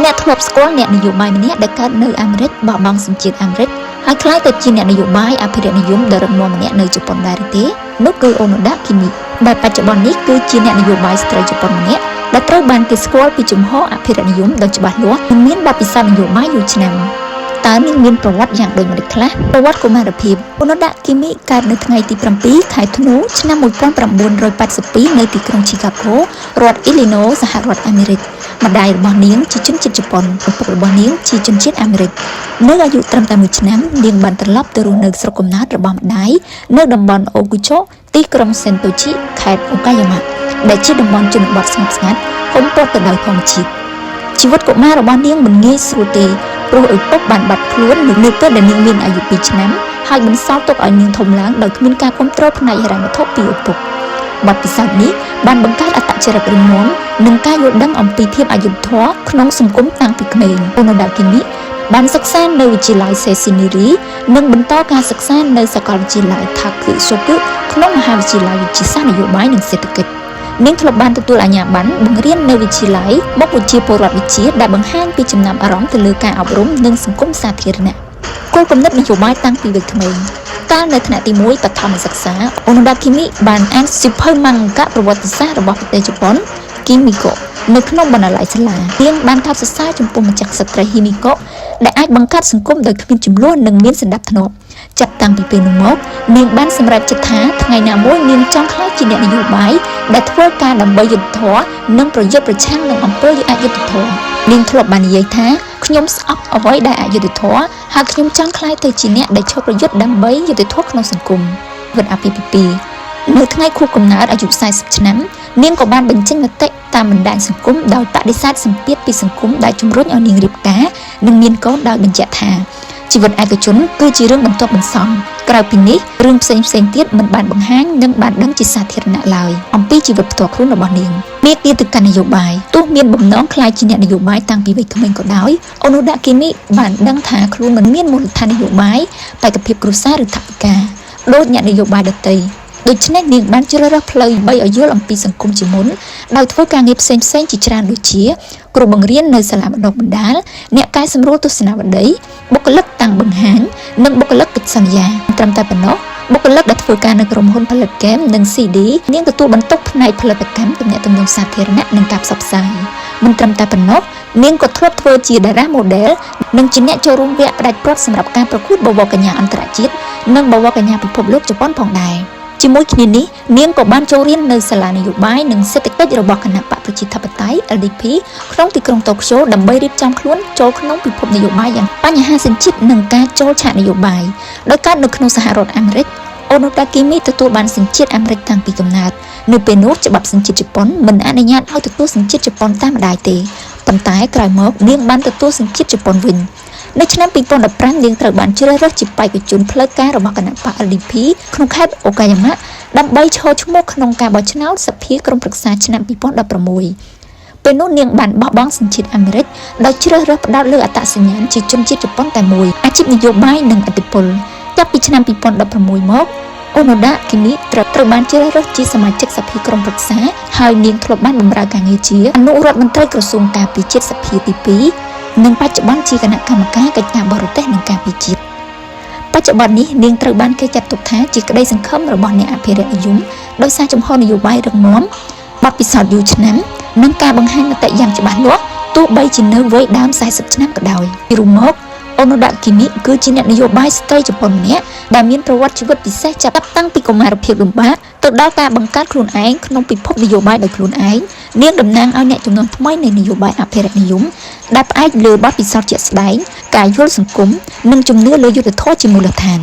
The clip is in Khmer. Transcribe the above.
អ្នកធ្លាប់ស្គាល់អ្នកនយោបាយម្នាក់ដែលកើតនៅអាមេរិកបោះបង់សញ្ជាតិអាមេរិកហើយខ្លាយទៅជាអ្នកនយោបាយអភិរក្សនិយមដ៏រឹងមាំម្នាក់នៅជប៉ុនដែរទេនោះគឺអូណូដា គីមីដែលបច្ចុប្បន្ននេះគឺជាអ្នកនយោបាយស្ត្រីជប៉ុនម្នាក់ដែលត្រូវបានគេស្គាល់ពីជំហរអភិរក្សនិយមដ៏ច្បាស់លាស់និងមានបទពិសោធន៍នយោបាយយូរឆ្នាំតើនាងមានប្រវត្តិយ៉ាងដូចម្តេចខ្លះប្រវត្តិកុមារភាពអូណូដា គីមីកើតនៅថ្ងៃទី7 ខែធ្នូឆ្នាំ1982នៅទីក្រុងឈីកាហ្គោរដ្ឋអ៊ីលីណូសហរដ្ឋអាមេរិកម្ដាយរបស់នាងជាជនជាតិជប៉ុនឪពុករបស់នាងជាជនជាតិអាមេរិកនៅអាយុត្រឹមតែ1ឆ្នាំនាងបានត្រឡប់ទៅរស់នៅស្រុកកំណើតរបស់ម្ដាយនៅតំបន់អូគូជូទីក្រុងសេនតូជីខេត្តអូកាយ៉ាម៉ាដែលជាតំបន់ជនបទស្ងប់ស្ងាត់ហុំព័ទ្ធទៅដោយធម្មជាតិជីវិតកុមាររបស់នាងមិនងាយស្រួលទេព្រោះឪពុកបានបាត់ខ្លួននៅពេលដែលនាងមានអាយុ2ឆ្នាំហើយបន្សល់ទុកឲ្យនាងធំឡើងដោយគ្មានការគ្រប់គ្រងផ្នែកហិរញ្ញវត្ថុពីឪពុកបទពិសោធន៍នេះបានបង្កើតអត្តចរិតរឹងមាំនិងការយល់ដឹងអំពីភាពអយុត្តិធម៌ក្នុងសង្គមតាំងពីក្មេងអូណូដា គីមីបានសិក្សានៅវិទ្យាល័យសេស៊ីនីរីនិងបន្តការសិក្សានៅសាកលវិទ្យាល័យថាគឹសូគឹក្នុងមហាវិទ្យាល័យវិទ្យាសាស្ត្រនយោបាយនិងសេដ្ឋកិច្ចនាងធ្លាប់បានទទួលអាជ្ញាប័ណ្ណបង្រៀននៅវិទ្យាល័យមុខវិជ្ជាពលរដ្ឋវិទ្យាដែលបង្ហាញពីចំណាប់អារម្មណ៍ទៅលើការអប់រំនិងសង្គមសាធារណៈគោលគំនិតនយោបាយតាំងពីវ័យក្មេងកាលនៅថ្នាក់ទី1បឋមសិក្សាអូណូដា គីមីបានអានសៀវភៅម៉ាងកាប្រវត្តិសាស្ត្ររបស់ប្រទេសជប៉ុនគីមីកូនៅក្នុងបណ្ណាល័យសាលានាងបានថតសរសើរចំពោះម្ចាស់ស្ត្រីហ៊ីមីកូដែលអាចបង្កើតសង្គមដោយគ្មានជម្លោះនិងមានសណ្ដាប់ធ្នាប់ចាប់តាំងពីពេលនោះមកនាងបានសម្រេចចិត្តថាថ្ងៃណាមួយនាងចង់ក្លាយជាអ្នកនយោបាយដែលធ្វើការដើម្បីយុត្តិធម៌និងប្រយុទ្ធប្រឆាំងនឹងអំពើអយុត្តិធម៌នាងធ្លាប់បាននិយាយថាខ្ញុំស្អប់អ្វីដែលអយុត្តិធម៌ហើយខ្ញុំចង់ក្លាយទៅជាអ្នកដែលឈប់ប្រយុទ្ធដើម្បីយុត្តិធម៌ក្នុងសង្គមវិទ្យាអាពាហ៍ពិពាហ៍នៅថ្ងៃខួបកំណើតអាយុ40ឆ្នាំនាងក៏បានបញ្ចេញមតិតាមបណ្ដាញសង្គមដោយបដិសេធសម្ពាធពីសង្គមដែលជំរុញឲ្យនាងរៀបការនិងមានកូនដោយបញ្ជាក់ថាជីវិតឯកជនគឺជារឿងបន្ទាប់បន្សំក្រៅពីនេះរឿងផ្សេងទៀតមិនបានបង្ហាញនិងបានដឹងជាសាធារណៈឡើយអំពីជីវិតផ្ទាល់ខ្លួនរបស់នាងមាគ៌ាទៅកាន់នយោបាយទោះមានបំណងក្លាយជាអ្នកនយោបាយតាំងពីវ័យក្មេងក៏ដោយអូណូដា គីមីបានដឹងថាខ្លួនមិនមានមូលដ្ឋាននយោបាយបេក្ខភាពគ្រួសារឬថវិកាដូចអ្នកនយោបាយដទៃដូច្នេះនាងបានជ្រើសរើសផ្លូវបីឲ្យយល់អំពីសង្គមជាមុនដោយធ្វើការងារផ្សេងជាច្រើនដូចជាគ្រូបង្រៀននៅសាលាបណ្ដុះបណ្ដាលអ្នកកែសម្រួលទស្សនាវដ្តីបុគ្គលិកតាំងបង្ហាញនិងបុគ្គលិកកិច្ចសន្យាត្រឹមតែប៉ុណ្ណោះបុគ្គលិកដែលធ្វើការនៅក្រុមហ៊ុនផលិតហ្គេមនិង CD នាងទទួលបន្ទុកផ្នែកផលិតកម្មទំនាក់ទំនងសាធារណៈនិងការផ្សព្វផ្សាយមិនត្រឹមតែប៉ុណ្ណោះនាងក៏ធ្លាប់ធ្វើជាតារា model និងជាអ្នកចូលរួមវគ្គផ្ដាច់ព្រាត់សម្រាប់ការប្រកួតបវរកញ្ញាអន្តរជាតិនិងបវរកញ្ញាពិភពលោកជប៉ុនផងដែរជាមួយគ្នានេះនាងក៏បានចូលរៀននៅសាលានយោបាយនិងសេដ្ឋកិច្ចរបស់គណៈបកប្រជាធិបតេយ្យ LDP ក្នុងទីក្រុងតូក្យូដើម្បីរៀបចំខ្លួនចូលក្នុងពិភពនយោបាយយ៉ាងបញ្ហាសញ្ជាតិនិងការចូលឆាកនយោបាយដោយកើតនៅក្នុងសហរដ្ឋអាមេរិកអូណូដា គីមីទទួលបានសញ្ជាតិអាមេរិកតាំងពីកំណើតនៅពេលនោះច្បាប់សញ្ជាតិជប៉ុនមិនអនុញ្ញាតឲ្យទទួលសញ្ជាតិជប៉ុនតាមម្ដាយទេប៉ុន្តែក្រោយមកនាងបានទទួលសញ្ជាតិជប៉ុនវិញនៅឆ្នាំ2015នាងត្រូវបានជ្រើសរើសជាបេក្ខជនផ្លូវការរបស់គណៈបក LDP ក្នុងខេត្តអូកាយ៉ាម៉ាដើម្បីឈរឈ្មោះក្នុងការបោះឆ្នោតសភាក្រុមប្រឹក្សាឆ្នាំ2016ពេលនោះនាងបានបោះបង់សញ្ជាតិអាមេរិកដោយជ្រើសរើសផ្ដោតលើអត្តសញ្ញាណជាជនជាតិជប៉ុនតែមួយអាជីពនយោបាយនិងឥទ្ធិពលចាប់ពីឆ្នាំ2016មកអូណូដា គីមីត្រូវបានជ្រើសរើសជាសមាជិកសភាក្រុមប្រឹក្សាហើយនាងធ្លាប់បានបម្រើការងារជាអនុរដ្ឋមន្ត្រីក្រសួងការពារជាតិសភាទី2និងបច្ចុប្បន្នជាគណៈកម្មការកិច្ចការបរទេសនិងការពារជាតិបច្ចុប្បន្ននេះនាងត្រូវបានគេចាត់ទុកថាជាក្តីសង្ឃឹមរបស់អ្នកអភិរក្សនិយមដោយសារចំហនយោបាយរឹងមាំបទពិសោធន៍យូរឆ្នាំនិងការបង្ហាញមតិយ៉ាងច្បាស់លាស់ទោះបីជានៅវ័យដើម40ឆ្នាំក៏ដោយពីរួមមកអូណូដា គីមីគឺជាអ្នកនយោបាយស្ត្រីជប៉ុនម្នាក់ដែលមានប្រវត្តិជីវិតពិសេសចាប់តាំងពីកុមារភាពលំបាកទៅដល់ការបង្កើតខ្លួនឯងក្នុងពិភពនយោបាយដោយខ្លួនឯងនាងតំណាងឲ្យអ្នកជំនាន់ថ្មីនៃនយោបាយអភិរក្សនិយមដែលផ្អែកលើបទពិសោធន៍ជាក់ស្ដែងការយល់សង្គមនិងជំនឿលើយុត្តិធម៌ជាមូលដ្ឋាន